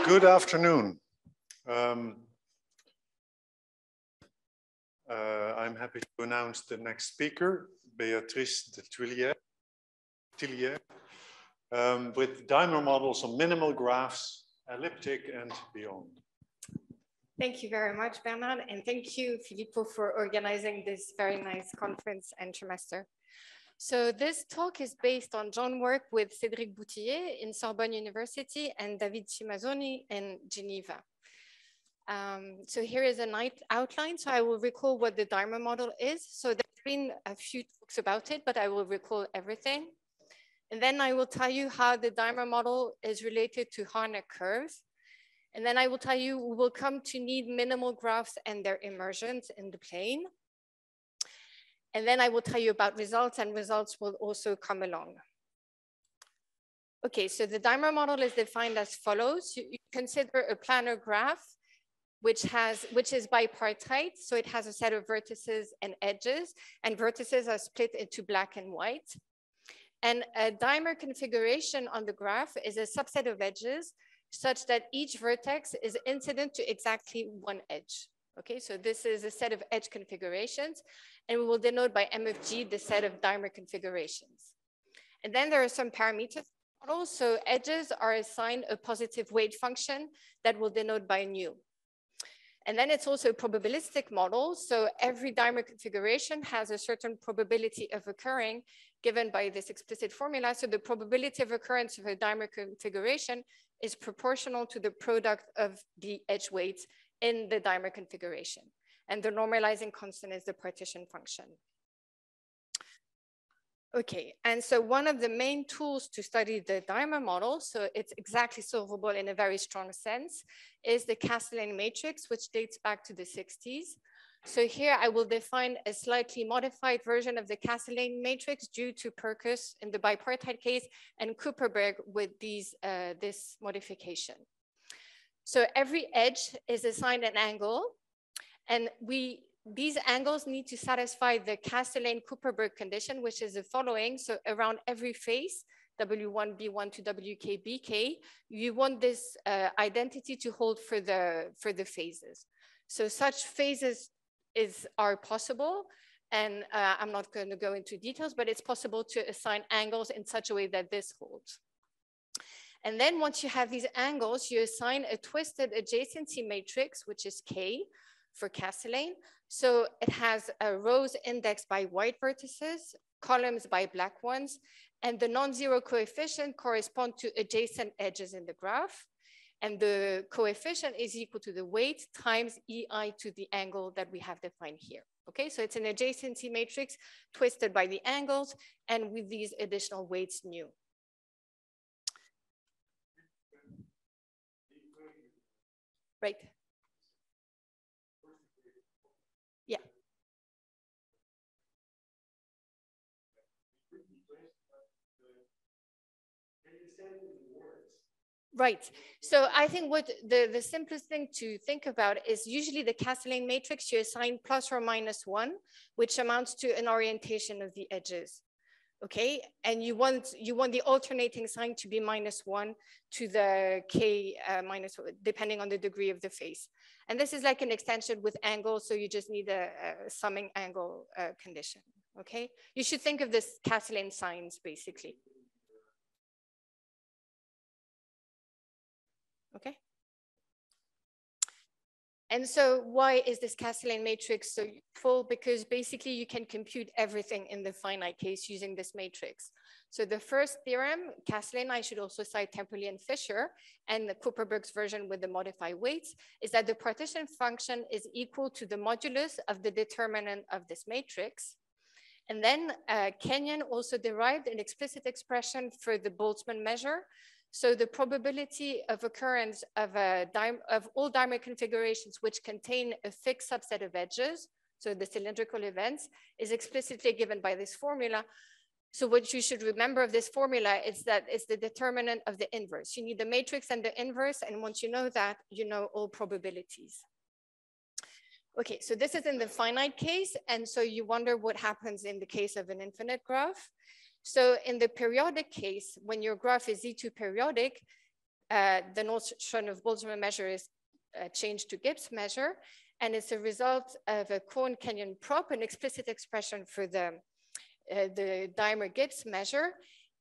Good afternoon. I'm happy to announce the next speaker, Beatrice de Tiliere, with dimer models on minimal graphs, elliptic and beyond. Thank you very much, Bernard, and thank you, Filippo, for organizing this very nice conference and trimester. So this talk is based on joint work with Cédric Boutillier in Sorbonne University and David Cimazzoni in Geneva. So here is a nice outline. So I will recall what the dimer model is. So there's been a few talks about it, but I will recall everything. And then I will tell you how the dimer model is related to Harnack curves. And then I will tell you we will come to need minimal graphs and their immersions in the plane. And then I will tell you about results, and results will also come along. Okay, so the dimer model is defined as follows. You consider a planar graph which is bipartite. So it has a set of vertices and edges, and vertices are split into black and white. And a dimer configuration on the graph is a subset of edges such that each vertex is incident to exactly one edge. Okay, so this is a set of edge configurations, and we will denote by M of G the set of dimer configurations. And then there are some parameters. Also, edges are assigned a positive weight function that will denote by nu. And then it's also a probabilistic model. So every dimer configuration has a certain probability of occurring given by this explicit formula. So the probability of occurrence of a dimer configuration is proportional to the product of the edge weights in the dimer configuration. And the normalizing constant is the partition function. Okay, and so one of the main tools to study the dimer model, so it's exactly solvable in a very strong sense, is the Castellane matrix, which dates back to the 60s. So here I will define a slightly modified version of the Castellane matrix due to Perkus in the bipartite case and Kuperberg with this modification. So every edge is assigned an angle, and these angles need to satisfy the Castellane-Kuperberg condition, which is the following. So around every face, W1, B1 to WK, BK, you want this identity to hold for the phases. So such phases are possible. And I'm not going to go into details, but it's possible to assign angles in such a way that this holds. And then once you have these angles, you assign a twisted adjacency matrix, which is K for Castellane. So it has rows indexed by white vertices, columns by black ones, and the non-zero coefficient correspond to adjacent edges in the graph. And the coefficient is equal to the weight times EI to the angle that we have defined here. Okay, so it's an adjacency matrix twisted by the angles and with these additional weights nu. Right. Yeah. Right. So I think what the simplest thing to think about is usually the Castellane matrix, you assign plus or minus 1, which amounts to an orientation of the edges. Okay, and you want the alternating sign to be -1 to the K minus, depending on the degree of the face. And this is like an extension with angles, so you just need a summing angle condition. Okay, you should think of this Castellane signs basically. Okay. And so why is this Castellane matrix so useful? Because basically you can compute everything in the finite case using this matrix. So the first theorem, Castellane, I should also cite Temperley and Fisher, and the Kuperberg's version with the modified weights, is that the partition function is equal to the modulus of the determinant of this matrix. And then Kenyon also derived an explicit expression for the Boltzmann measure. So the probability of occurrence of all dimer configurations which contain a fixed subset of edges, so the cylindrical events, is explicitly given by this formula. So what you should remember of this formula is that it's the determinant of the inverse. You need the matrix and the inverse, and once you know that, you know all probabilities. Okay, so this is in the finite case, and so you wonder what happens in the case of an infinite graph. So in the periodic case, when your graph is Z2 periodic, the notion of Boltzmann measure is changed to Gibbs measure, and it's a result of a Cohen-Kenyon prop, an explicit expression for the Dimer-Gibbs measure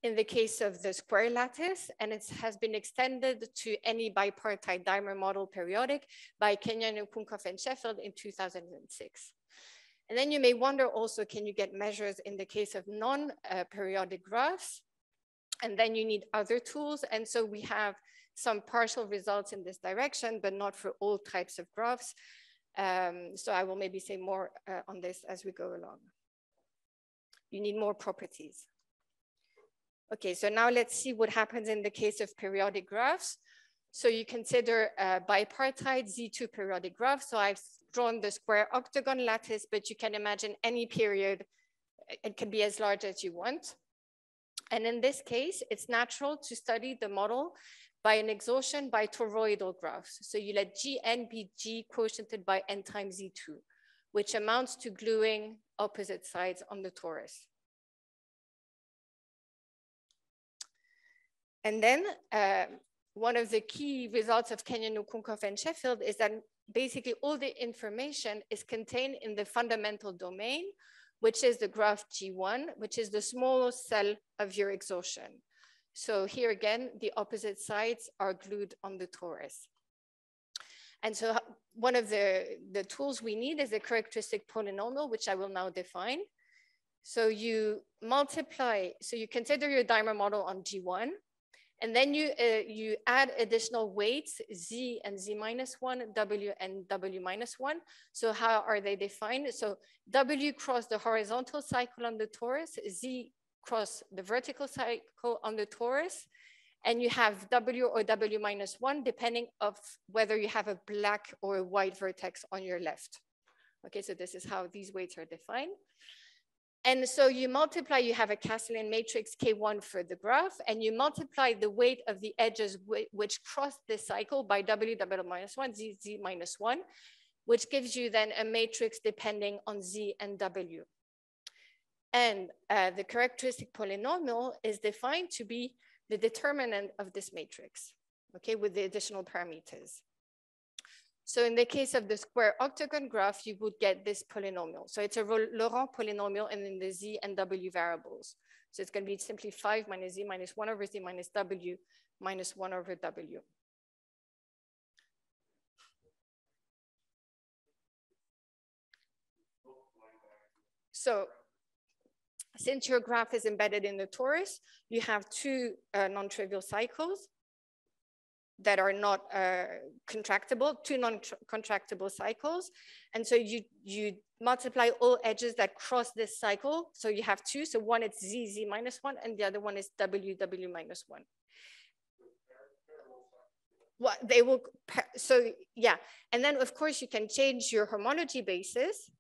in the case of the square lattice, and it has been extended to any bipartite Dimer model periodic by Kenyon, Kunkoff, and Sheffield in 2006. And then you may wonder also, can you get measures in the case of non-periodic graphs? And then you need other tools. And so we have some partial results in this direction, but not for all types of graphs. So I will maybe say more on this as we go along. You need more properties. Okay, so now let's see what happens in the case of periodic graphs. So you consider a bipartite Z2 periodic graph. So I've drawn the square octagon lattice, but you can imagine any period. It can be as large as you want. And in this case, it's natural to study the model by an exhaustion by toroidal graphs. So you let Gn be G quotiented by n times Z2, which amounts to gluing opposite sides on the torus. And then one of the key results of Kenyon, Kunkoff, and Sheffield is that basically all the information is contained in the fundamental domain, which is the graph G1, which is the smallest cell of your exhaustion. So here again, the opposite sides are glued on the torus. And so one of the tools we need is a characteristic polynomial, which I will now define. So you multiply, so you consider your Dimer model on G1, and then you add additional weights, Z and Z minus 1, W and W minus 1. So how are they defined? So W cross the horizontal cycle on the torus, Z cross the vertical cycle on the torus, and you have W or W minus 1, depending of whether you have a black or a white vertex on your left. Okay, so this is how these weights are defined. And so you multiply, you have a Castellan matrix K1 for the graph, and you multiply the weight of the edges which cross this cycle by W, W minus 1, Z, Z minus 1, which gives you then a matrix depending on Z and W. And the characteristic polynomial is defined to be the determinant of this matrix, okay, with the additional parameters. So in the case of the square octagon graph, you would get this polynomial. So it's a Laurent polynomial and in the Z and W variables. So it's going to be simply 5 minus Z minus 1 over Z minus W minus 1 over W. So since your graph is embedded in the torus, you have two non-trivial cycles that are not contractible, two non-contractible cycles. And so you multiply all edges that cross this cycle. So you have two. So one is Z, Z minus 1, and the other one is W, W minus 1. Well, they will, so yeah. And then of course you can change your homology basis,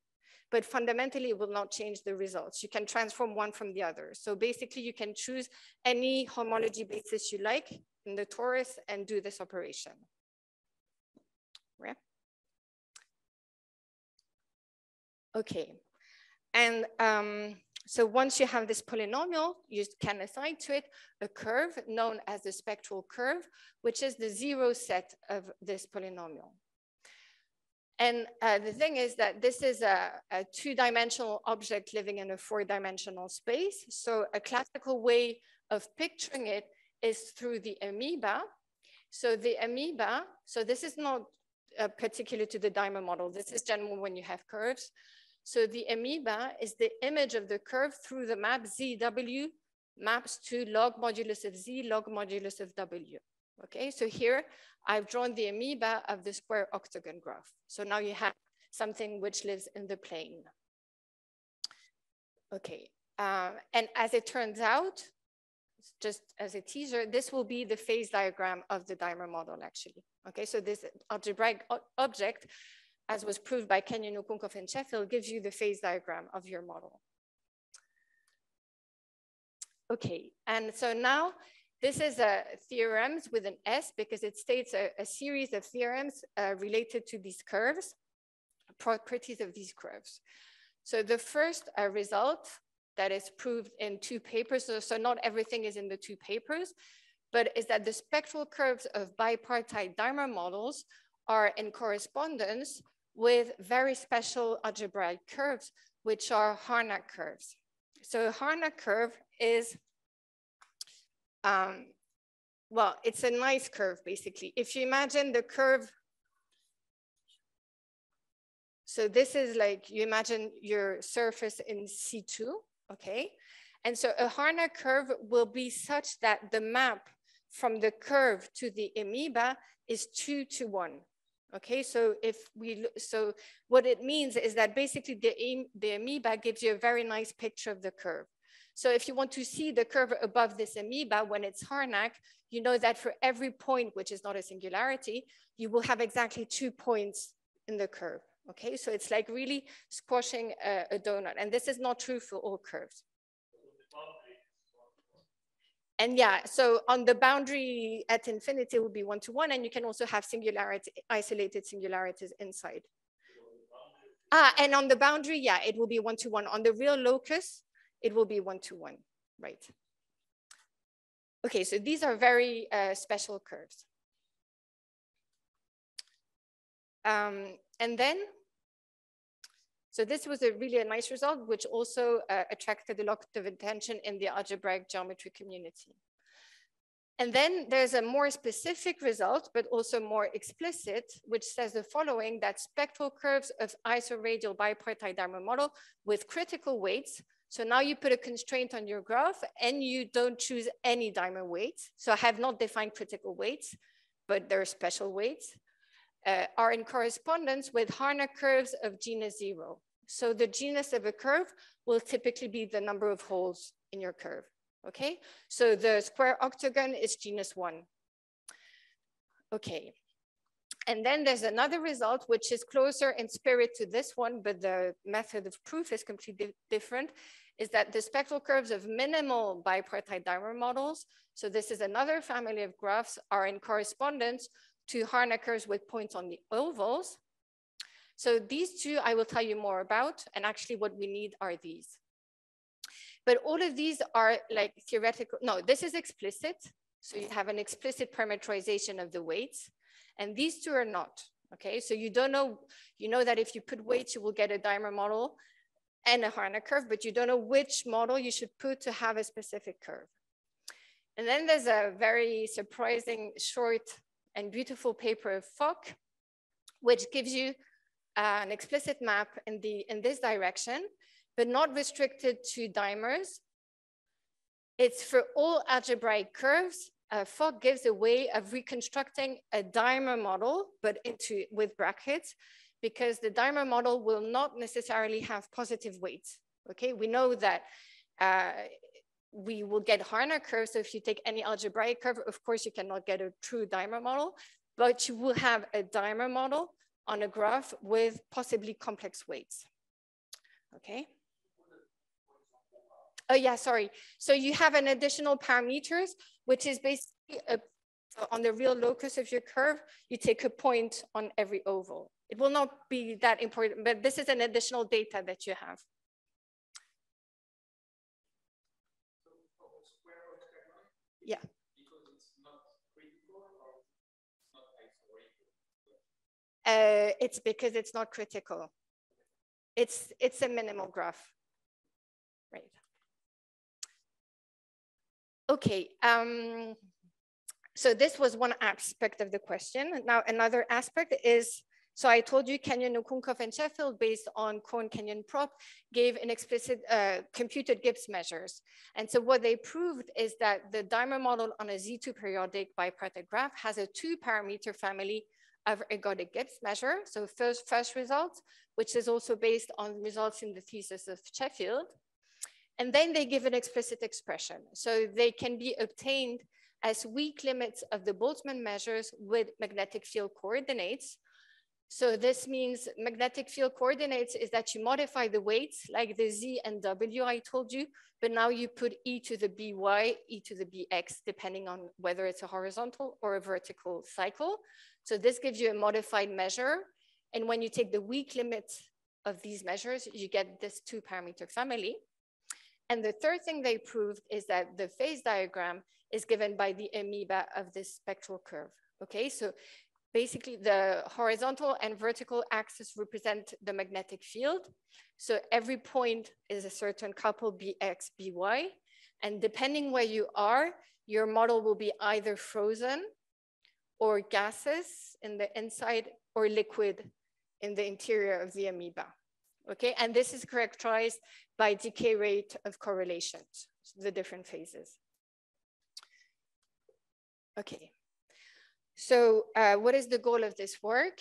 but fundamentally it will not change the results. You can transform one from the other. So basically you can choose any homology basis you like in the torus and do this operation. Right? Okay, and so once you have this polynomial, you can assign to it a curve known as the spectral curve, which is the zero set of this polynomial. And the thing is that this is a two-dimensional object living in a four-dimensional space. So a classical way of picturing it is through the amoeba. So the amoeba, so this is not particular to the Dimer model. This is general when you have curves. So the amoeba is the image of the curve through the map ZW maps to log modulus of Z, log modulus of W. Okay, so here I've drawn the amoeba of the square octagon graph. So now you have something which lives in the plane. Okay, and as it turns out, just as a teaser, this will be the phase diagram of the Dimer model actually. Okay, so this algebraic object, as was proved by Kenyon, Kunkoff, and Sheffield, gives you the phase diagram of your model. Okay, and so now this is theorems with an S because it states a series of theorems related to these curves, properties of these curves. So the first result that is proved in two papers, so not everything is in the two papers, but is that the spectral curves of bipartite dimer models are in correspondence with very special algebraic curves, which are Harnack curves. So a Harnack curve is, well, it's a nice curve, basically. If you imagine the curve, so this is like, you imagine your surface in C2, okay? And so a Harnack curve will be such that the map from the curve to the amoeba is 2 to 1. Okay, so so what it means is that basically the amoeba gives you a very nice picture of the curve. So if you want to see the curve above this amoeba when it's Harnack, you know that for every point, which is not a singularity, you will have exactly 2 points in the curve. Okay, so it's like really squashing a donut. And this is not true for all curves. And yeah, so on the boundary at infinity, it will be 1 to 1, and you can also have singularity, isolated singularities inside. And on the boundary, yeah, it will be 1 to 1. On the real locus, it will be 1 to 1, right? Okay, so these are very special curves. And then, so this was really a nice result, which also attracted a lot of attention in the algebraic geometry community. And then there's a more specific result, but also more explicit, which says the following, that spectral curves of isoradial bipartite dimer model with critical weights. So now you put a constraint on your graph and you don't choose any dimer weights. So I have not defined critical weights, but there are special weights, are in correspondence with Harnack curves of genus 0. So the genus of a curve will typically be the number of holes in your curve, okay? So the square octagon is genus 1. Okay, and then there's another result which is closer in spirit to this one, but the method of proof is completely different, is that the spectral curves of minimal bipartite dimer models, so this is another family of graphs, are in correspondence to Harnack curves with points on the ovals. So these two I will tell you more about, and actually what we need are these. But all of these are like theoretical, no, this is explicit. So you have an explicit parameterization of the weights, and these two are not, okay? So you don't know, you know that if you put weights, you will get a dimer model and a Harnack curve, but you don't know which model you should put to have a specific curve. And then there's a very surprising, short and beautiful paper of Fock, which gives you an explicit map in this direction, but not restricted to dimers. It's for all algebraic curves. Fock gives a way of reconstructing a dimer model, but with brackets, because the dimer model will not necessarily have positive weights. Okay, we know that we will get Harnack curves. So if you take any algebraic curve, of course, you cannot get a true dimer model, but you will have a dimer model on a graph with possibly complex weights. Okay. Oh yeah, sorry. So you have an additional parameters, which is basically on the real locus of your curve, you take a point on every oval. It will not be that important, but this is an additional data that you have. Yeah. It's because it's not critical. It's a minimal graph, right? Okay, so this was one aspect of the question. Now another aspect is, so I told you Kenyon, Okunkov, and Sheffield, based on Cohen-Kenyon prop, gave an explicit computed Gibbs measures. And so what they proved is that the dimer model on a Z2 periodic bipartite graph has a 2-parameter family of ergodic Gibbs measure. So first result, which is also based on results in the thesis of Sheffield. And then they give an explicit expression. So they can be obtained as weak limits of the Boltzmann measures with magnetic field coordinates. So this means magnetic field coordinates is that you modify the weights like the Z and W I told you, but now you put E to the BY, E to the BX, depending on whether it's a horizontal or a vertical cycle. So this gives you a modified measure. And when you take the weak limit of these measures, you get this 2-parameter family. And the third thing they proved is that the phase diagram is given by the amoeba of this spectral curve. Okay, so basically the horizontal and vertical axis represent the magnetic field. So every point is a certain couple Bx, By. And depending where you are, your model will be either frozen or gaseous in the inside or liquid in the interior of the amoeba. Okay, and this is characterized by decay rate of correlations, the different phases. Okay, so what is the goal of this work?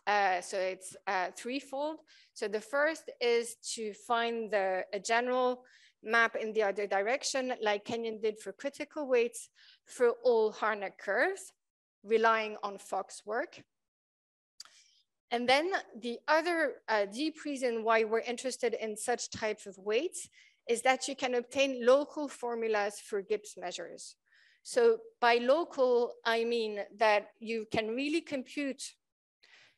So it's threefold. So the first is to find a general map in the other direction, like Kenyon did for critical weights for all Harnack curves, relying on Fock's work. And then the other deep reason why we're interested in such types of weights is that you can obtain local formulas for Gibbs measures. So by local, I mean that you can really compute.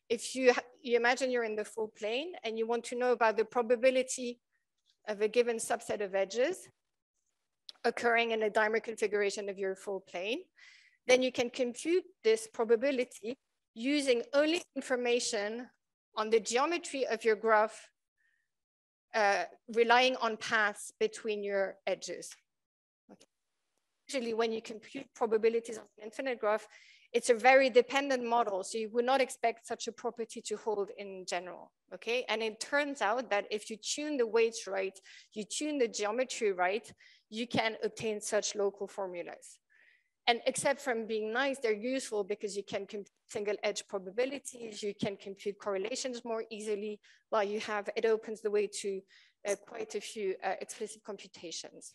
If you imagine you're in the full plane and you want to know about the probability of a given subset of edges occurring in a dimer configuration of your full plane, then you can compute this probability using only information on the geometry of your graph, relying on paths between your edges. Okay. Usually when you compute probabilities on an infinite graph, it's a very dependent model, so you would not expect such a property to hold in general, okay? And it turns out that if you tune the weights right, you tune the geometry right, you can obtain such local formulas. And except from being nice, they're useful because you can compute single edge probabilities, you can compute correlations more easily, while you have, it opens the way to quite a few explicit computations.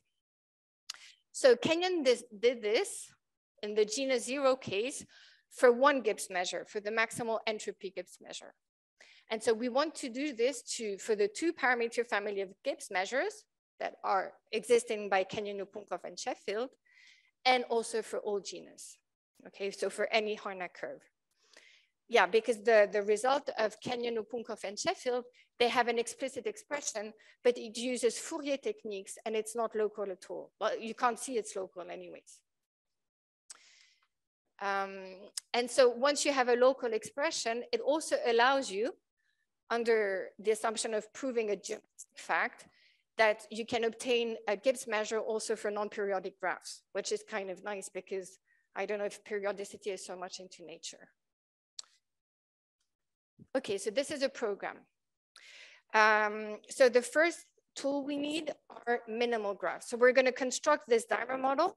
So Kenyon did this in the genus 0 case for one Gibbs measure, for the maximal entropy Gibbs measure. And so we want to do this for the 2-parameter family of Gibbs measures that are existing by Kenyon, Upunkov, and Sheffield, and also for all genus. Okay, so for any Harnack curve. Yeah, because the result of Kenyon, Upunkov, and Sheffield, they have an explicit expression, but it uses Fourier techniques and it's not local at all. Well, you can't see it's local anyways. And so once you have a local expression, it also allows you, under the assumption of proving a geometric fact, that you can obtain a Gibbs measure also for non-periodic graphs, which is kind of nice because I don't know if periodicity is so much into nature. Okay, so this is a program. So the first tool we need are minimal graphs. So we're going to construct this dimer model,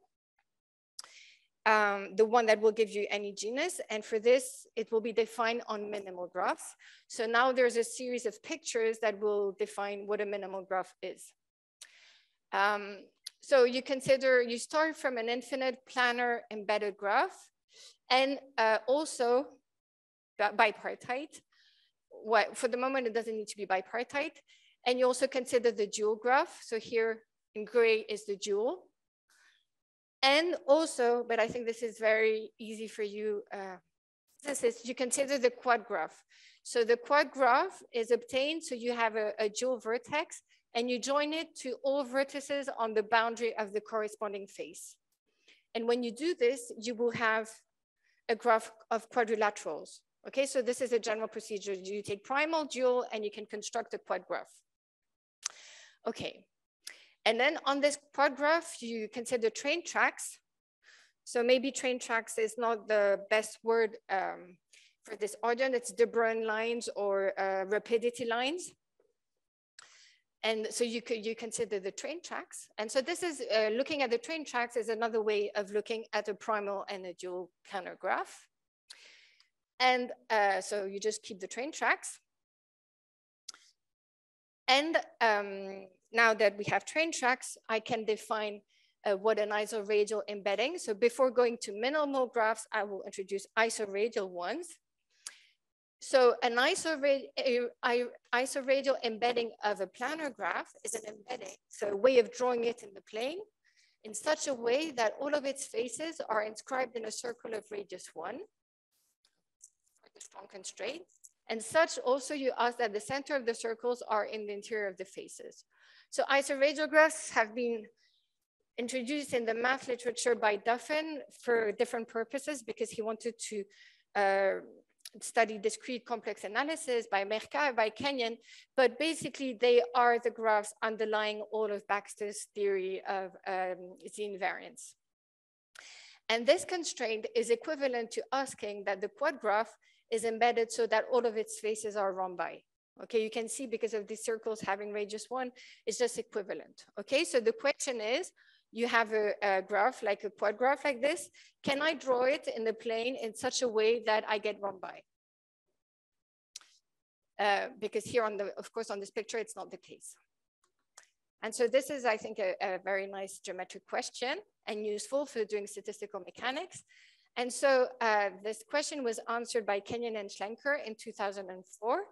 the one that will give you any genus. And for this, it will be defined on minimal graphs. So now there's a series of pictures that will define what a minimal graph is. So you start from an infinite planar embedded graph and also bipartite. For the moment, it doesn't need to be bipartite. And you also consider the dual graph. So here in gray is the dual. And also, but I think this is very easy for you, you consider the quad graph. So the quad graph is obtained, so you have a dual vertex, and you join it to all vertices on the boundary of the corresponding face. And when you do this, you will have a graph of quadrilaterals. Okay, so this is a general procedure. You take primal, dual, and you can construct a quad graph. Okay. And then on this quad graph, you consider train tracks. So maybe train tracks is not the best word for this audience. It's De Bruyn lines or rapidity lines. And so you consider the train tracks. And so this is looking at the train tracks is another way of looking at a primal and a dual planar graph. And so you just keep the train tracks. And now that we have train tracks, I can define what an isoradial embedding. So before going to minimal graphs, I will introduce isoradial ones. So an isoradial embedding of a planar graph is an embedding, so a way of drawing it in the plane in such a way that all of its faces are inscribed in a circle of radius 1, the strong constraint. And such also you ask that the center of the circles are in the interior of the faces. So isoradial graphs have been introduced in the math literature by Duffin for different purposes, because he wanted to study discrete complex analysis, by Mercat, by Kenyon, but basically they are the graphs underlying all of Baxter's theory of Z invariance. And this constraint is equivalent to asking that the quad graph is embedded so that all of its faces are rhombi. Okay, you can see because of these circles having radius 1, it's just equivalent. Okay, so the question is, you have a graph, like a quad graph like this. Can I draw it in the plane in such a way that I get rhombi? Because here on the, of course, on this picture, it's not the case. And so this is, I think, a very nice geometric question and useful for doing statistical mechanics. And so this question was answered by Kenyon and Schlenker in 2004.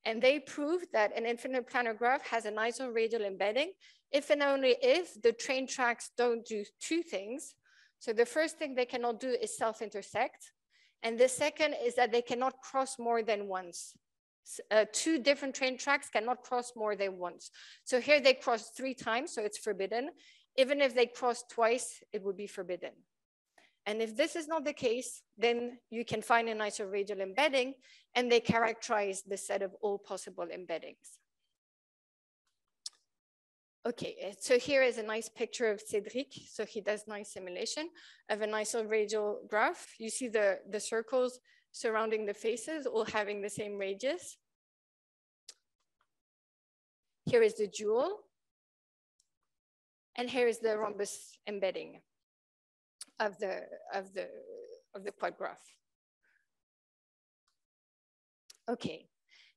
And they proved that an infinite planar graph has an isoradial embedding if and only if the train tracks don't do two things. So the first thing they cannot do is self-intersect. And the second is that they cannot cross more than once. Two different train tracks cannot cross more than once. So here they cross 3 times, so it's forbidden. Even if they cross twice, it would be forbidden. And if this is not the case, then you can find an isoradial embedding, and they characterize the set of all possible embeddings. Okay, so here is a nice picture of Cédric. So he does nice simulation of an isoradial graph. You see the circles surrounding the faces, all having the same radius. Here is the dual. And here is the rhombus embedding of the quad graph. Okay,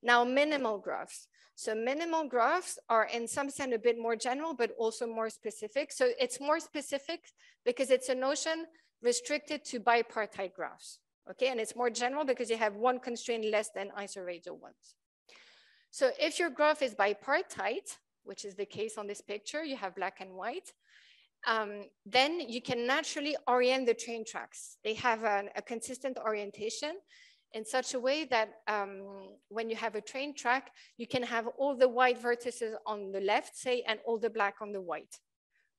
now minimal graphs. So minimal graphs are in some sense a bit more general, but also more specific. So it's more specific because it's a notion restricted to bipartite graphs. Okay, and it's more general because you have one constraint less than isoradial ones. So if your graph is bipartite, which is the case on this picture, you have black and white, then you can naturally orient the train tracks. They have a consistent orientation in such a way that when you have a train track, you can have all the white vertices on the left, say, and all the black on the white.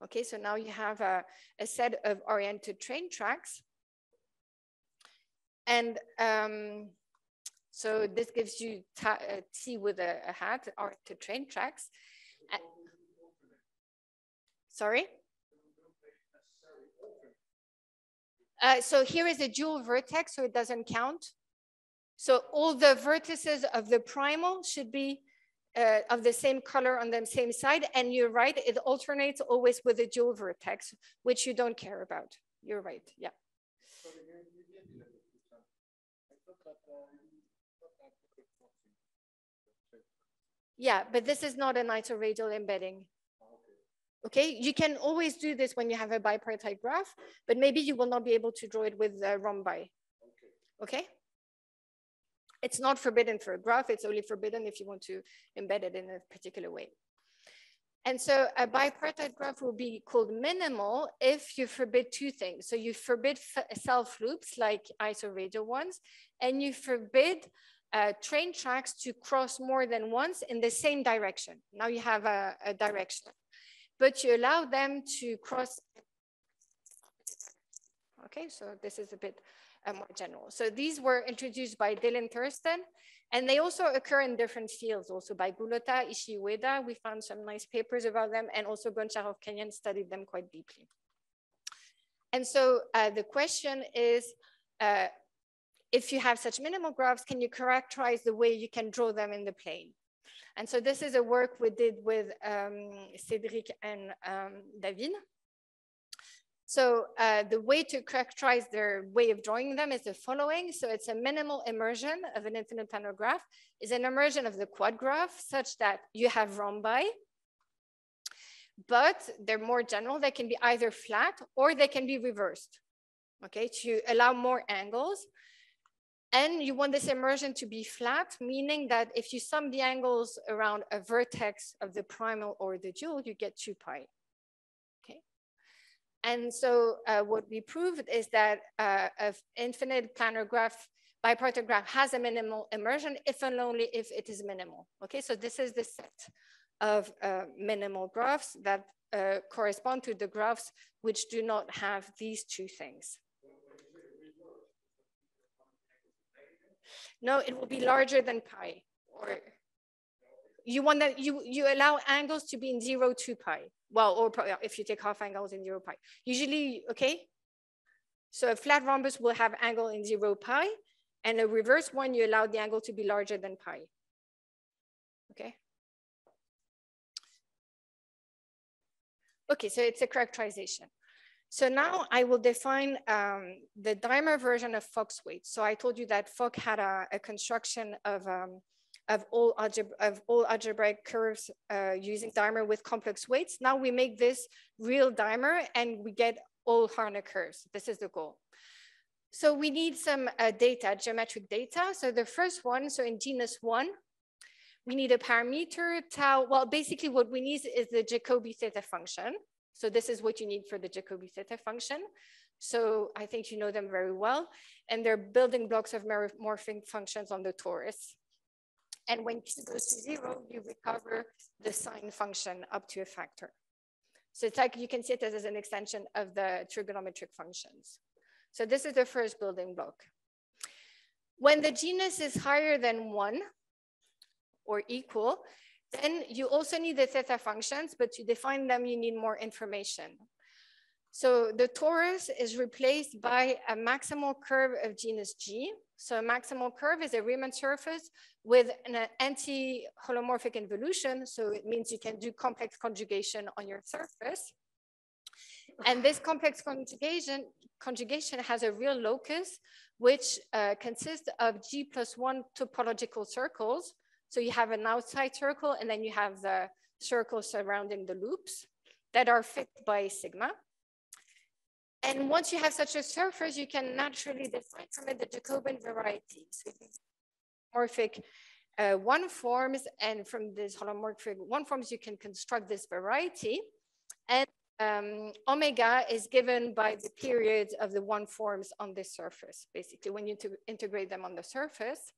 Okay, so now you have a set of oriented train tracks. And so this gives you T with a hat, oriented train tracks. Sorry? So here is a dual vertex, so it doesn't count. So all the vertices of the primal should be of the same color on the same side. And you're right, it alternates always with a dual vertex, which you don't care about. You're right, yeah. Yeah, but this is not an isoradial embedding. Okay, you can always do this when you have a bipartite graph, but maybe you will not be able to draw it with rhombi. Okay? It's not forbidden for a graph, it's only forbidden if you want to embed it in a particular way. And so a bipartite graph will be called minimal if you forbid two things. So you forbid self loops like isoradial ones, and you forbid train tracks to cross more than once in the same direction. Now you have a direction, but you allow them to cross. Okay, so this is a bit more general. So these were introduced by Dylan Thurston, and they also occur in different fields, also by Gulota, Ishii Ueda. We found some nice papers about them, and also Goncharov Kenyon studied them quite deeply. And so the question is, if you have such minimal graphs, can you characterize the way you can draw them in the plane? And so this is a work we did with Cédric and David. So the way to characterize their way of drawing them is the following. So it's a minimal immersion of an infinite planar graph. It's an immersion of the quad graph such that you have rhombi, but they're more general. They can be either flat or they can be reversed, okay, to allow more angles. And you want this immersion to be flat, meaning that if you sum the angles around a vertex of the primal or the dual, you get 2 pi. Okay. And so what we proved is that an infinite planar graph, bipartite graph, has a minimal immersion if and only if it is minimal. Okay, so this is the set of minimal graphs that correspond to the graphs which do not have these two things. No, it will be larger than pi. Or you want that you allow angles to be in 0 to pi. Well, or if you take half angles in 0 pi. Usually, okay? So a flat rhombus will have angle in 0 pi, and a reverse one, you allow the angle to be larger than pi. Okay? Okay, so it's a characterization. So now I will define the dimer version of Fock's weight. So I told you that Fock had a construction of all algebraic curves using dimer with complex weights. Now we make this real dimer and we get all Harner curves. This is the goal. So we need some data, geometric data. So the first one, so in genus 1, we need a parameter, tau. Well, basically what we need is the Jacobi theta function. So this is what you need for the Jacobi theta function. So I think you know them very well. And they're building blocks of morphic functions on the torus. And when Q goes to 0, you recover the sine function up to a factor. So it's like you can see it as an extension of the trigonometric functions. So this is the first building block. When the genus is higher than 1 or equal, then you also need the theta functions, but to define them, you need more information. So the torus is replaced by a maximal curve of genus G. So a maximal curve is a Riemann surface with an anti-holomorphic involution. So it means you can do complex conjugation on your surface. And this complex conjugation has a real locus, which consists of G+1 topological circles. So you have an outside circle, and then you have the circles surrounding the loops that are fixed by sigma. And once you have such a surface, you can naturally define from it the Jacobian variety. So holomorphic one forms, and from this holomorphic one forms, you can construct this variety. And omega is given by the periods of the one forms on this surface, basically, when you integrate them on the surface.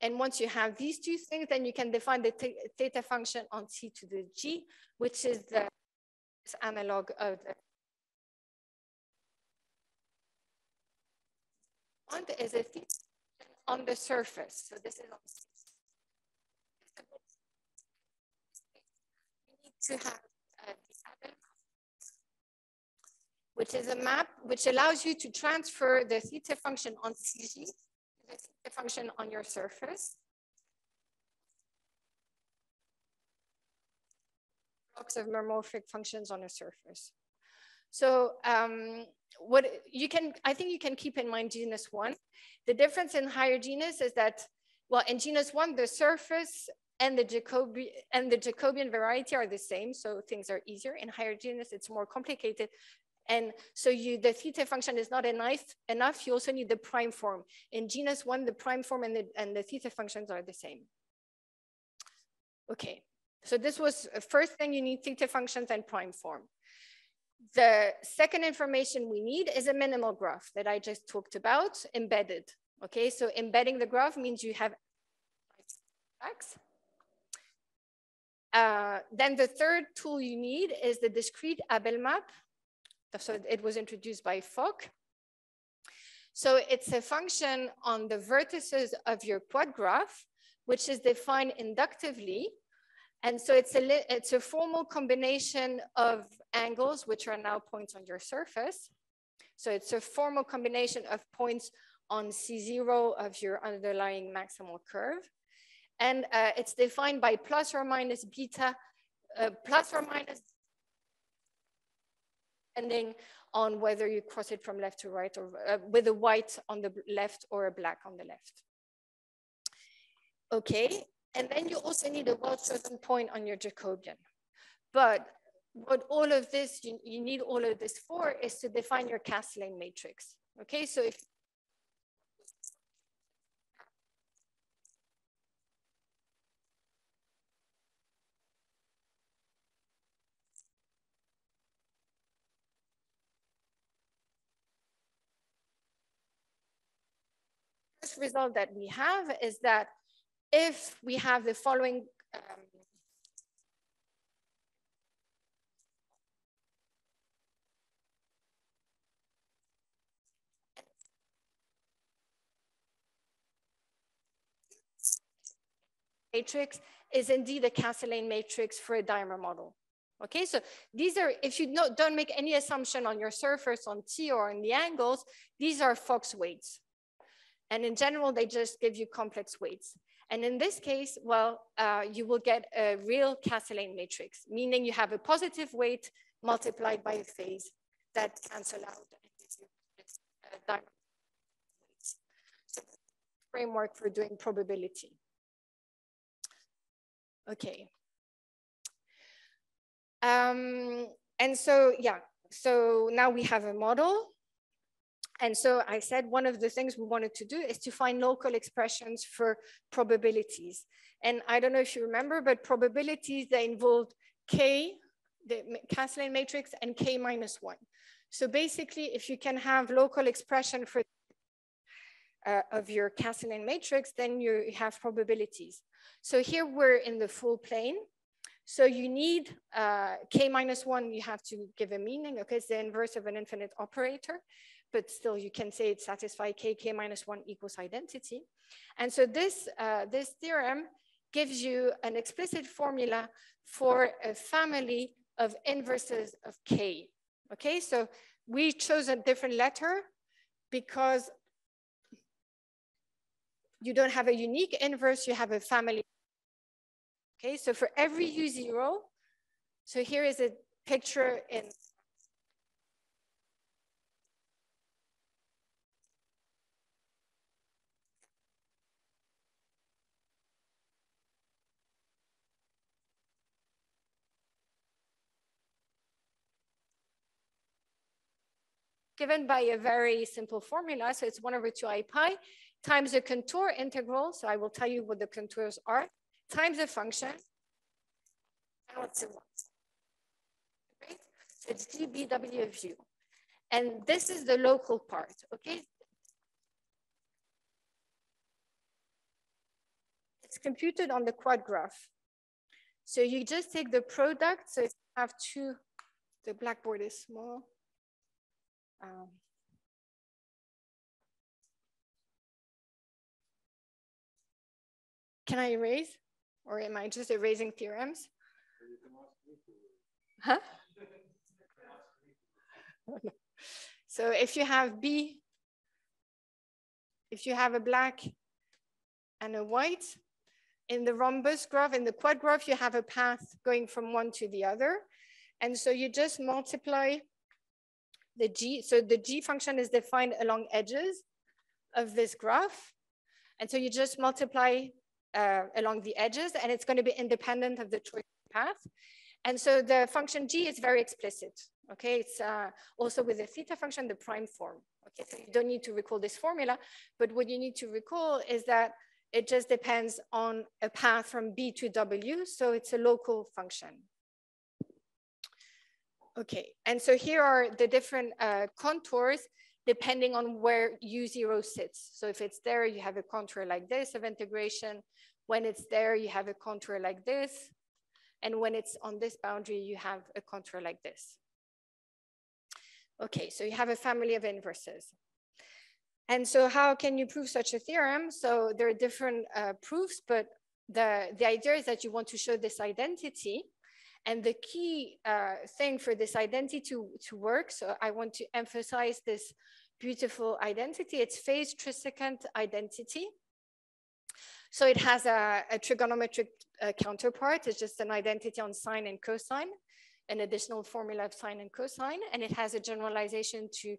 And once you have these two things, then you can define the theta function on C to the G, which is the analog of the one is a theta on the surface. So this is on C. We need to have which is a map which allows you to transfer the theta function on CG to the theta function on your surface. Blocks of meromorphic functions on a surface. So what you can, I think you can keep in mind genus 1. The difference in higher genus is that, well, in genus 1, the surface and the Jacobian variety are the same, so things are easier. In higher genus, it's more complicated. And so the theta function is not enough. You also need the prime form. In genus 1, the prime form and the theta functions are the same. Okay, so this was the first thing you need, theta functions and prime form. The second information we need is a minimal graph that I just talked about, embedded. Okay, so embedding the graph means you have x. Then the third tool you need is the discrete Abel map. So it was introduced by Fock. So it's a function on the vertices of your quad graph, which is defined inductively. And so it's a formal combination of angles, which are now points on your surface. So it's a formal combination of points on C0 of your underlying maximal curve. And it's defined by plus or minus beta, plus or minus, depending on whether you cross it from left to right, or with a white on the left or a black on the left. Okay, and then you also need a well-chosen point on your Jacobian. But what all of this, you need all of this for is to define your Castellane matrix. Okay, so if result that we have is that if we have the following matrix is indeed a Castellane matrix for a dimer model. Okay, so these are, if you don't make any assumption on your surface, on T or on the angles, these are Fox weights. And in general, they just give you complex weights. And in this case, well, you will get a real Castellane matrix, meaning you have a positive weight multiplied by a phase that cancel out and gives you this dimer weights. So framework for doing probability. Okay. And so, yeah, so now we have a model. And so I said one of the things we wanted to do is to find local expressions for probabilities. And I don't know if you remember, but probabilities, they involved K, the Castellane matrix, and K minus 1. So basically, if you can have local expression for of your Castellane matrix, then you have probabilities. So here we're in the full plane. So you need K minus 1, you have to give a meaning. Okay, it's the inverse of an infinite operator, but still you can say it satisfies K minus 1 equals identity. And so this, this theorem gives you an explicit formula for a family of inverses of K. Okay, so we chose a different letter because you don't have a unique inverse, you have a family. Okay, so for every U0, so here is a picture in given by a very simple formula. So it's 1/2 I pi times the contour integral. So I will tell you what the contours are, times the function. And what's it want? Okay? It's dBW of u. And this is the local part, okay? It's computed on the quad graph. So you just take the product. So you have two, the blackboard is small. Can I erase? Or am I just erasing theorems? Huh? So if you have B, if you have a black and a white, in the rhombus graph, in the quad graph, you have a path going from one to the other. And so you just multiply the G. So the G function is defined along edges of this graph. And so you just multiply along the edges, and it's going to be independent of the choice path. And so the function G is very explicit. Okay, it's also with the theta function, the prime form. Okay, so you don't need to recall this formula, but what you need to recall is that it just depends on a path from B to W, so it's a local function. Okay, and so here are the different contours depending on where U0 sits. So if it's there, you have a contour like this of integration. When it's there, you have a contour like this. And when it's on this boundary, you have a contour like this. Okay, so you have a family of inverses. And so how can you prove such a theorem? So there are different proofs, but the idea is that you want to show this identity. And the key thing for this identity to work, so I want to emphasize this beautiful identity. It's phase trisecant identity. So it has a trigonometric counterpart. It's just an identity on sine and cosine, an additional formula of sine and cosine, and it has a generalization to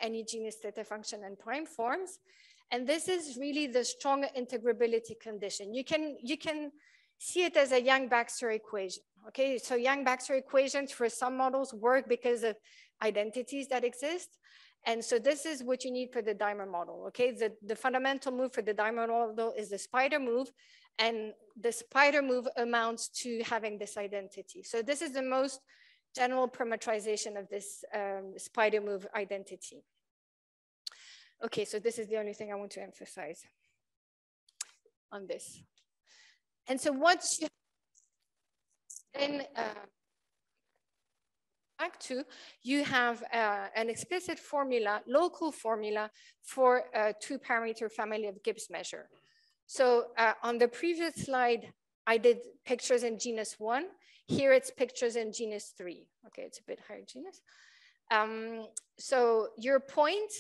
any genus theta function and prime forms. And this is really the strong integrability condition. You can see it as a Yang-Baxter equation. Okay, so Yang-Baxter equations for some models work because of identities that exist. And so this is what you need for the dimer model. Okay, the fundamental move for the dimer model is the spider move, and the spider move amounts to having this identity. So this is the most general parameterization of this spider move identity. Okay, so this is the only thing I want to emphasize on this. And so once you then back to, you have an explicit formula, local formula for a two-parameter family of Gibbs measure. So on the previous slide, I did pictures in genus 1. Here it's pictures in genus 3. Okay, it's a bit higher genus. So your point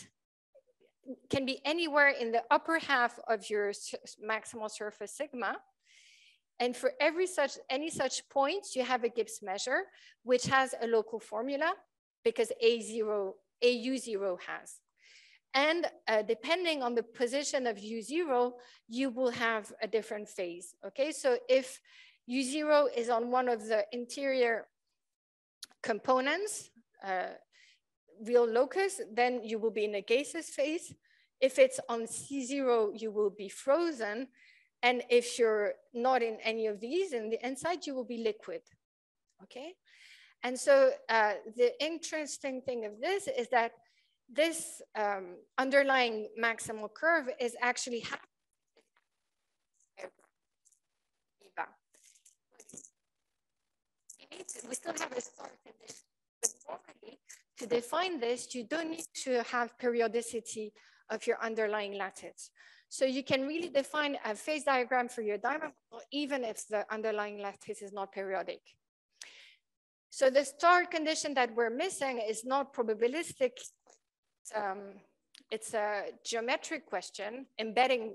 can be anywhere in the upper half of your maximal surface sigma. And for any such points, you have a Gibbs measure, which has a local formula because AU0 has. And depending on the position of U0, you will have a different phase. Okay, so if U0 is on one of the interior components, real locus, then you will be in a gaseous phase. If it's on C0, you will be frozen. And if you're not in any of these, in the inside, you will be liquid. Okay, and so the interesting thing of this is that this underlying maximal curve is actually happening. We still have a start condition, but normally to define this, you don't need to have periodicity of your underlying lattice. So you can really define a phase diagram for your diamond model, even if the underlying lattice is not periodic. So the start condition that we're missing is not probabilistic. It's a geometric question, embedding.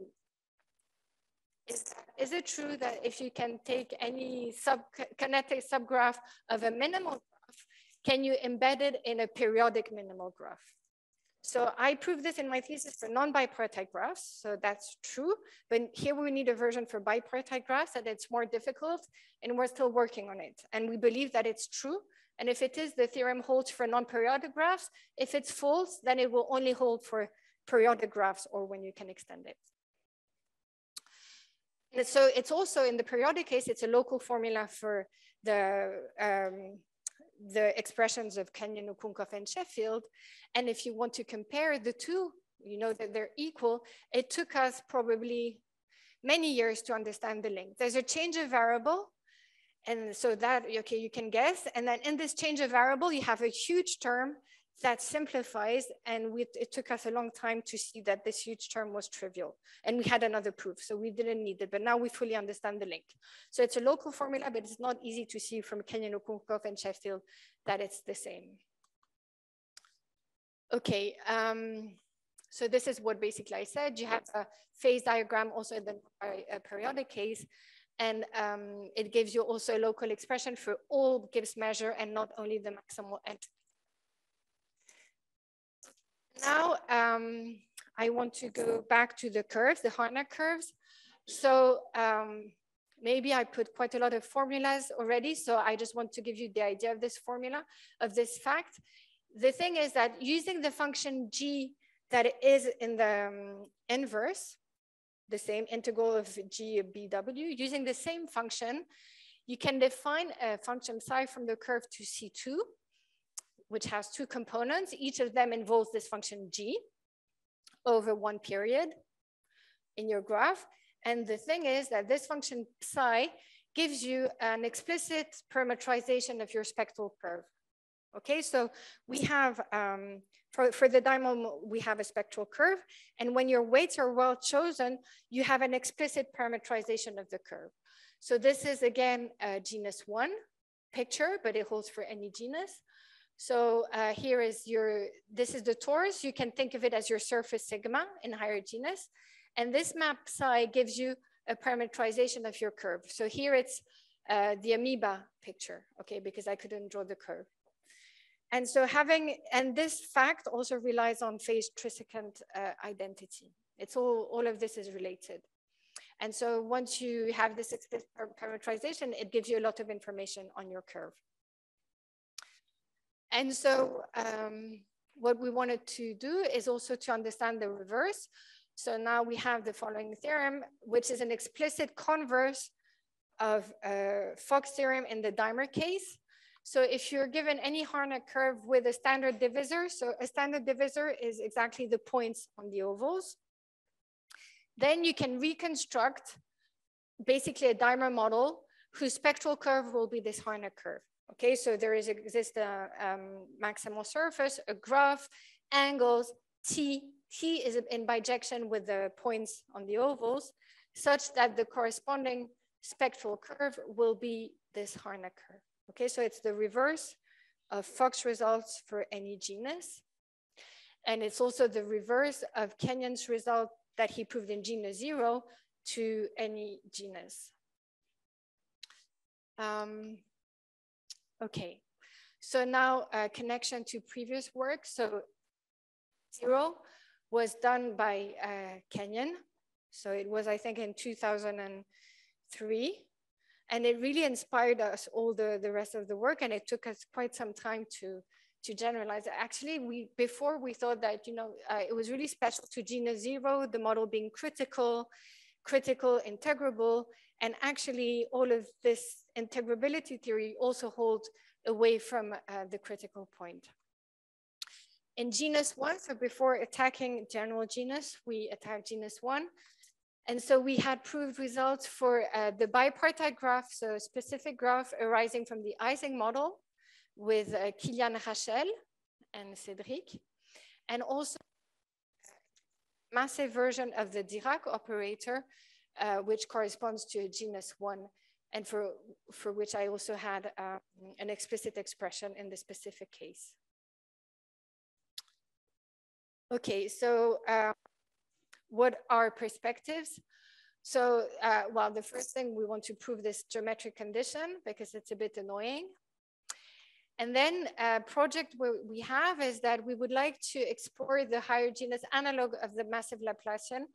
Is it true that if you can take any kinetic subgraph of a minimal graph, can you embed it in a periodic minimal graph? So I proved this in my thesis for non-bipartite graphs, so that's true. But here we need a version for bipartite graphs, and it's more difficult, and we're still working on it. And we believe that it's true. And if it is, the theorem holds for non-periodic graphs. If it's false, then it will only hold for periodic graphs or when you can extend it. And so it's also in the periodic case, it's a local formula for the expressions of Kenyon, Okunkov, and Sheffield. And if you want to compare the two, you know that they're equal. It took us probably many years to understand the link. There's a change of variable. And so that, okay, you can guess. And then in this change of variable, you have a huge term that simplifies. And it took us a long time to see that this huge term was trivial. And we had another proof, so we didn't need it. But now we fully understand the link. So it's a local formula, but it's not easy to see from Kenyon, Okunkov, and Sheffield that it's the same. Okay, so this is what basically I said. You have a phase diagram also in the periodic case. And it gives you also a local expression for all Gibbs measure and not only the maximal entropy. Now, I want to go back to the curves, the Harnack curves. So maybe I put quite a lot of formulas already. So I just want to give you the idea of this formula, of this fact. The thing is that using the function g that is in the inverse, the same integral of g of bw, using the same function, you can define a function psi from the curve to C2, which has two components. Each of them involves this function g over one period in your graph. And the thing is that this function psi gives you an explicit parameterization of your spectral curve. Okay, so we have, for the diamond, we have a spectral curve. And when your weights are well chosen, you have an explicit parameterization of the curve. So this is, again, a genus 1 picture, but it holds for any genus. So here is this is the torus. You can think of it as your surface sigma in higher genus. And this map psi gives you a parameterization of your curve. So here it's the amoeba picture, okay, because I couldn't draw the curve. And so and this fact also relies on phase trisecant identity. It's all of this is related. And so once you have this explicit parameterization, it gives you a lot of information on your curve. And so what we wanted to do is also to understand the reverse. So now we have the following theorem, which is an explicit converse of Fock's theorem in the dimer case. So if you're given any Harnack curve with a standard divisor, so a standard divisor is exactly the points on the ovals, then you can reconstruct basically a dimer model whose spectral curve will be this Harnack curve. Okay, so there exists a maximal surface, a graph, angles, T. T is in bijection with the points on the ovals. such that the corresponding spectral curve will be this Harnack curve. Okay, so it's the reverse of Fox results for any genus. And it's also the reverse of Kenyon's result that he proved in genus 0 to any genus. Okay, so now a connection to previous work. So 0 was done by Kenyon. So it was, I think, in 2003. And it really inspired us all the rest of the work. And it took us quite some time to generalize it. Actually, before we thought that, it was really special to genus 0, the model being critical, integrable. And actually, all of this integrability theory also holds away from the critical point. In genus 1, so before attacking general genus, we attacked genus 1. And so we had proved results for the bipartite graph, so a specific graph arising from the Ising model with Kylian Rachel and Cédric, and also massive version of the Dirac operator, which corresponds to a genus 1, and for which I also had an explicit expression in the specific case. Okay, so what are perspectives? So, well, the first thing we want to prove this geometric condition because it's a bit annoying. And then a project we have is that we would like to explore the higher genus analog of the massive Laplacian.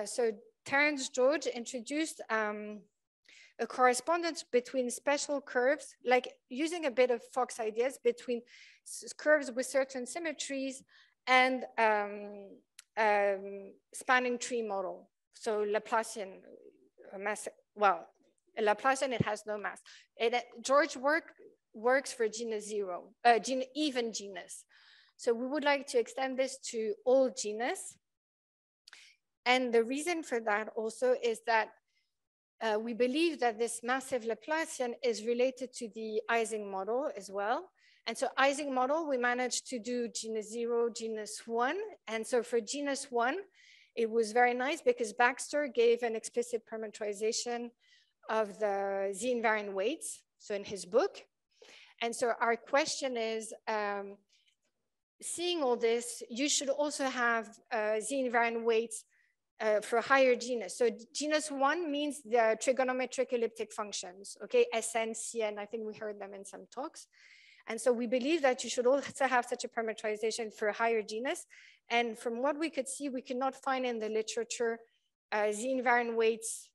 So Terence George introduced a correspondence between special curves, like using a bit of Fox ideas between curves with certain symmetries and spanning tree model. So Laplacian mass, well, a Laplacian, it has no mass. George works for genus 0, even genus. So we would like to extend this to all genus. And the reason for that also is that we believe that this massive Laplacian is related to the Ising model as well. And so Ising model, we managed to do genus 0, genus 1. And so for genus 1, it was very nice because Baxter gave an explicit parameterization of the z-invariant weights, so in his book. And so our question is, seeing all this, you should also have z-invariant weights for higher genus. So genus 1 means the trigonometric elliptic functions, okay? Sn, Cn, I think we heard them in some talks. And so we believe that you should also have such a parameterization for higher genus. And from what we could see, we could not find in the literature z-invariant weights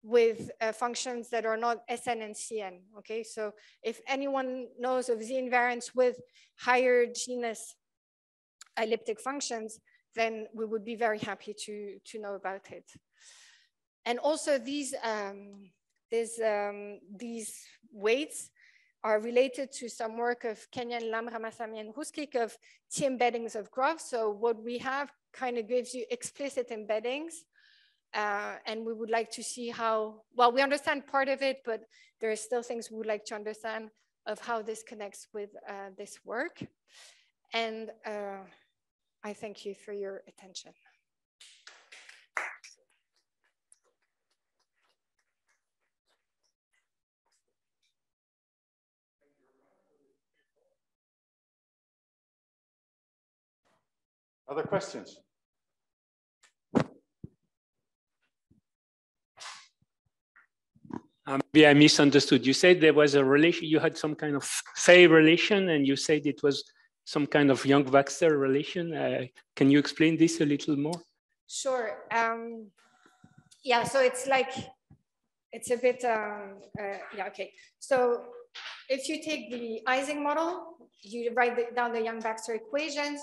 with functions that are not Sn and Cn, okay? So if anyone knows of z-invariants with higher genus elliptic functions, then we would be very happy to know about it. And also these weights are related to some work of Kenyon, Lam, Ramasamy, and Ruskik of T embeddings of graphs. So what we have kind of gives you explicit embeddings. And we would like to see how, well, we understand part of it, but there are still things we would like to understand of how this connects with this work. And I thank you for your attention. Other questions? Maybe I misunderstood. You said there was a relation, you had some kind of Fay relation, and you said it was some kind of Young-Baxter relation. Can you explain this a little more? Sure. Yeah, so it's like, it's a bit, yeah, okay. So if you take the Ising model, you write down the Young-Baxter equations,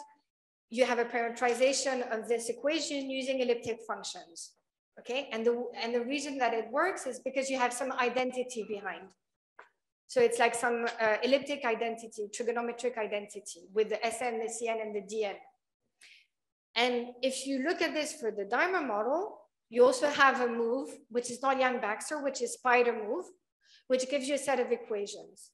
you have a parameterization of this equation using elliptic functions. Okay, and the reason that it works is because you have some identity behind. So it's like some elliptic identity, trigonometric identity with the Sn, the Cn, and the Dn. And if you look at this for the dimer model, you also have a move, which is not Young-Baxter, which is spider move, which gives you a set of equations.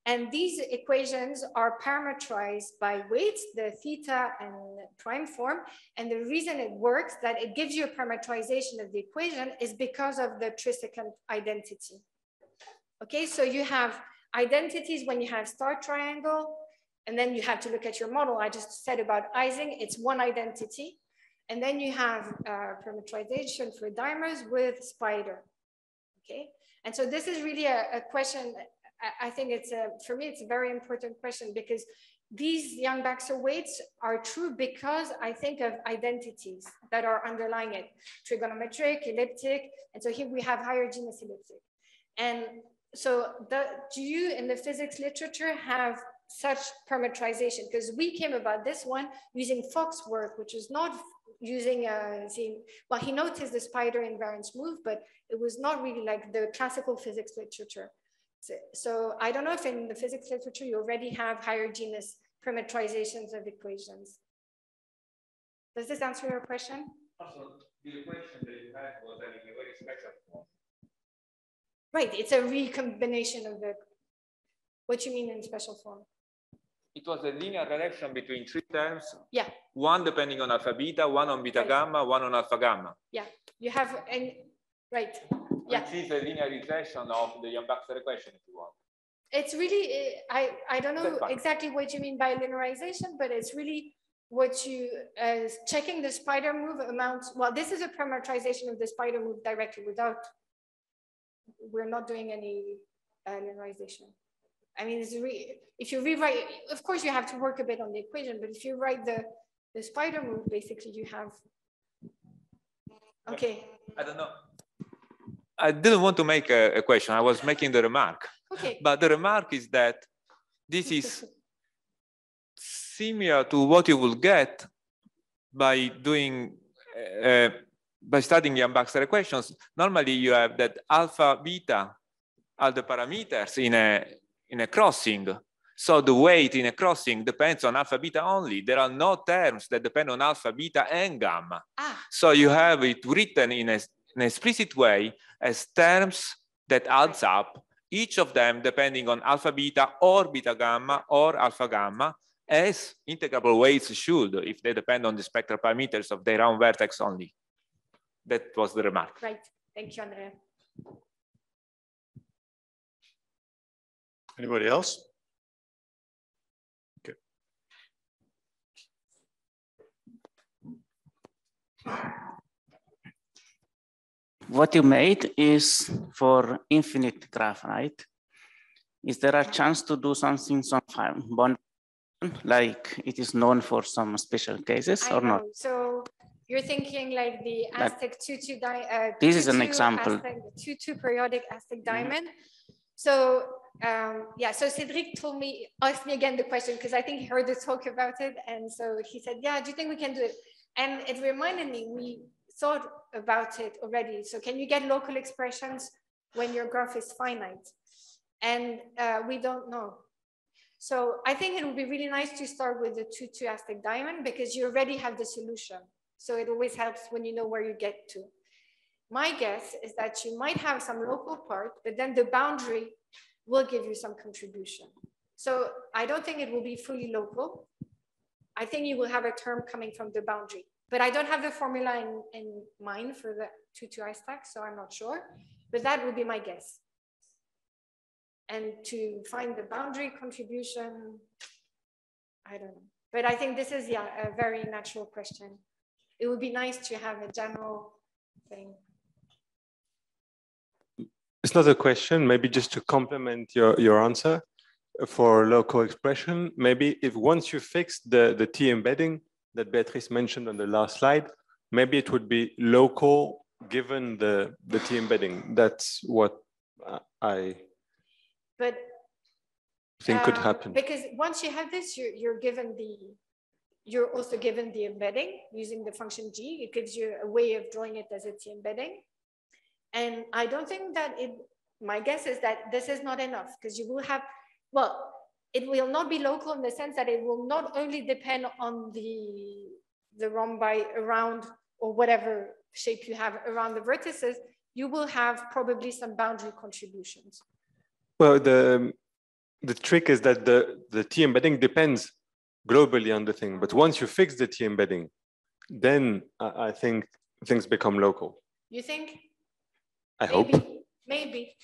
And these equations are parameterized by weights, the theta and prime form. And the reason it works, that it gives you a parameterization of the equation, is because of the trisecant identity. Okay, so you have identities when you have star triangle, and then you have to look at your model. I just said about Ising, it's one identity. And then you have parameterization for dimers with spider. Okay, and so this is really a question. I think it's for me, it's a very important question, because these Young-Baxter weights are true because I think of identities that are underlying it: trigonometric, elliptic, and so here we have higher genus elliptic. And so do you in the physics literature have such parameterization? Because we came about this one using Fock's work, which is not using well, he noticed the spider invariance move, but it was not really like the classical physics literature. So I don't know if in the physics literature you already have higher genus parameterizations of equations. Does this answer your question? Also, the equation that you had was in a very special form. Right, it's a recombination of the, what you mean in special form? It was a linear relation between three terms. Yeah. One depending on alpha beta, one on beta gamma, one on alpha gamma. Yeah, you have, right. Yeah. Which is a linearization of the Young-Baxter equation, if you want. It's really, I don't know exactly what you mean by linearization, but it's really what you, checking the spider move amounts. Well, this is a parameterization of the spider move directly without, we're not doing any linearization. I mean, it's if you rewrite, of course you have to work a bit on the equation, but if you write the spider move, basically you have, okay. I don't know. I didn't want to make a question. I was making the remark. Okay. But the remark is that this is similar to what you will get by doing, by studying Young-Baxter equations. Normally you have that alpha, beta are the parameters in a crossing. So the weight in a crossing depends on alpha, beta only. There are no terms that depend on alpha, beta, and gamma. So you have it written in an explicit way as terms that adds up, each of them depending on alpha, beta, or beta, gamma, or alpha, gamma, as integrable weights should, if they depend on the spectral parameters of their own vertex only. That was the remark. Right. Thank you, Andrea. Anybody else? Okay. What you made is for infinite graph, right? Is there a chance to do something on bond, like it is known for some special cases or not? So you're thinking like the Aztec 2-2 this is an example. 2-2 periodic Aztec diamond. So yeah, so Cedric asked me again the question, because I think he heard us talk about it. And so he said, yeah, do you think we can do it? And it reminded me, we thought about it already. So can you get local expressions when your graph is finite? And we don't know. So I think it would be really nice to start with the 2-2 Aztec diamond, because you already have the solution. So it always helps when you know where you get to. My guess is that you might have some local part, but then the boundary will give you some contribution. So I don't think it will be fully local. I think you will have a term coming from the boundary, but I don't have the formula in mind for the 2-2 Aztec, so I'm not sure, but that would be my guess. And to find the boundary contribution, I don't know. But I think this is, yeah, a very natural question. It would be nice to have a general thing. It's not a question, maybe just to complement your answer for local expression. Maybe if once you fix the T embedding that Beatrice mentioned on the last slide, maybe it would be local given the T embedding. That's what I think could happen. Because once you have this, you're also given the embedding using the function G. It gives you a way of drawing it as a T embedding. And I don't think that my guess is that this is not enough, because you will have, well, it will not be local in the sense that it will not only depend on the rhombi around, or whatever shape you have around the vertices, you will have probably some boundary contributions. Well, The trick is that the T embedding depends globally on the thing, but once you fix the T embedding, then I think things become local. You think? I Maybe. hope. Maybe.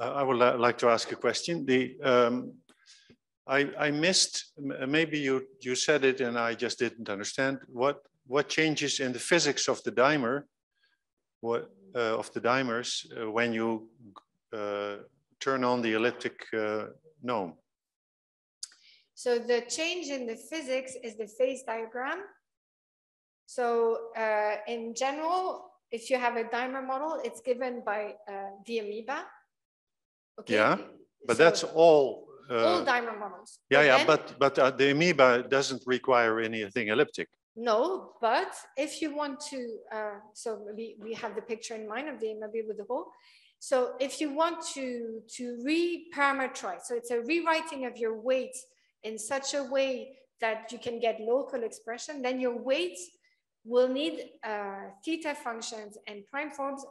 I would like to ask a question. I missed, maybe you said it and I just didn't understand. What changes in the physics of the dimer, of the dimers when you turn on the elliptic gnome? So the change in the physics is the phase diagram. So in general, if you have a dimer model, it's given by the amoeba. Okay. Yeah, but so that's all dimer models. Yeah, but the amoeba doesn't require anything elliptic. No, but if you want to, so we have the picture in mind of the amoeba with the hole. So if you want to re-parameterize, so it's a rewriting of your weight in such a way that you can get local expression, then your weight will need theta functions and prime forms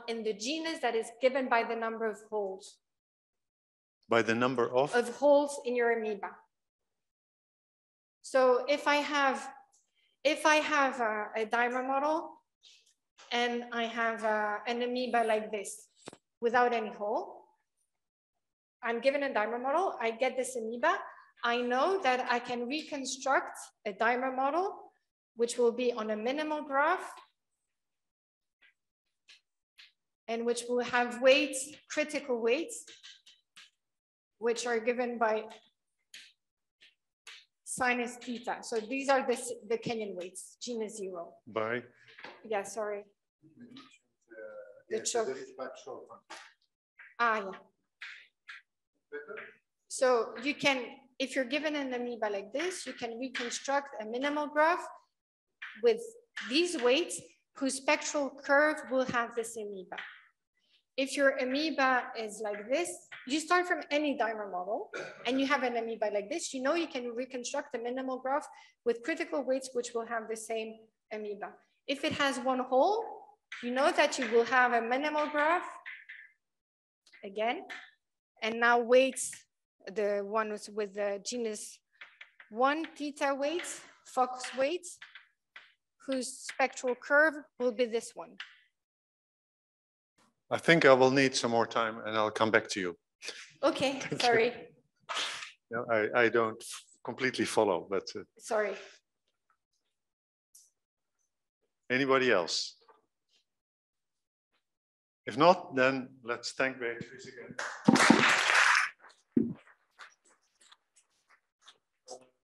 in the genus that is given by the number of holes. By the number of holes in your amoeba. So if I have a dimer model and I have an amoeba like this without any hole, I'm given a dimer model, I get this amoeba, I know that I can reconstruct a dimer model which will be on a minimal graph and which will have weights, critical weights, which are given by sinus theta. So these are the Kenyan weights, genus 0. By? Yeah, sorry. The choke. Yeah. So you can, if you're given an amoeba like this, you can reconstruct a minimal graph with these weights whose spectral curve will have this amoeba. If your amoeba is like this, you start from any dimer model and you have an amoeba like this, you know you can reconstruct a minimal graph with critical weights which will have the same amoeba. If it has one hole, you know that you will have a minimal graph again, and now weights, the ones with the genus 1 theta weights, Fox weights, whose spectral curve will be this one. I think I will need some more time and I'll come back to you. Okay, sorry. No, I don't completely follow, but. Sorry. Anybody else? If not, then let's thank Beatrice again.